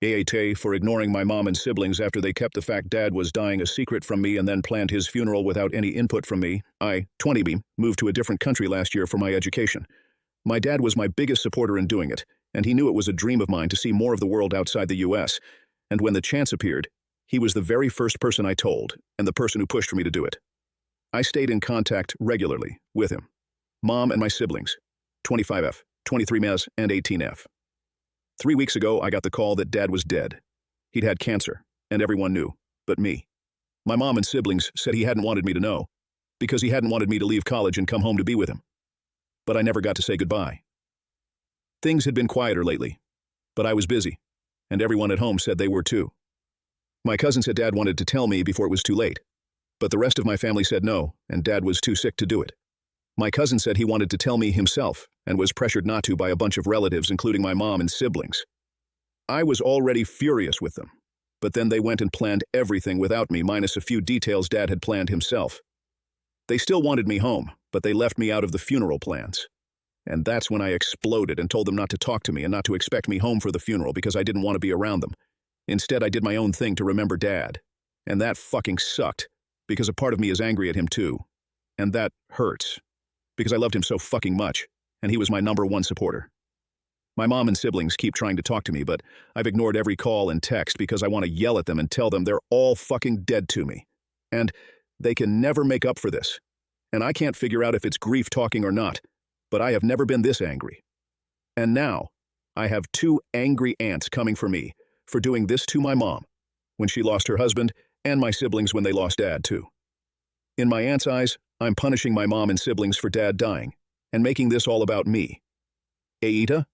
AITA for ignoring my mom and siblings after they kept the fact Dad was dying a secret from me and then planned his funeral without any input from me. I, 20B, moved to a different country last year for my education. My dad was my biggest supporter in doing it, and he knew it was a dream of mine to see more of the world outside the US. And when the chance appeared, he was the very first person I told, and the person who pushed for me to do it. I stayed in contact regularly with him. Mom and my siblings, 25F, 23M, and 18F. 3 weeks ago, I got the call that Dad was dead. He'd had cancer, and everyone knew, but me. My mom and siblings said he hadn't wanted me to know, because he hadn't wanted me to leave college and come home to be with him. But I never got to say goodbye. Things had been quieter lately, but I was busy, and everyone at home said they were too. My cousin said Dad wanted to tell me before it was too late, but the rest of my family said no, and Dad was too sick to do it. My cousin said he wanted to tell me himself and was pressured not to by a bunch of relatives, including my mom and siblings. I was already furious with them, but then they went and planned everything without me, minus a few details Dad had planned himself. They still wanted me home, but they left me out of the funeral plans. And that's when I exploded and told them not to talk to me and not to expect me home for the funeral because I didn't want to be around them. Instead, I did my own thing to remember Dad. And that fucking sucked, because a part of me is angry at him too. And that hurts, because I loved him so fucking much, and he was my #1 supporter. My mom and siblings keep trying to talk to me, but I've ignored every call and text because I want to yell at them and tell them they're all fucking dead to me. And they can never make up for this. And I can't figure out if it's grief talking or not, but I have never been this angry. And now, I have 2 angry aunts coming for me for doing this to my mom when she lost her husband, and my siblings when they lost Dad too. In my aunt's eyes, I'm punishing my mom and siblings for Dad dying and making this all about me. AITA,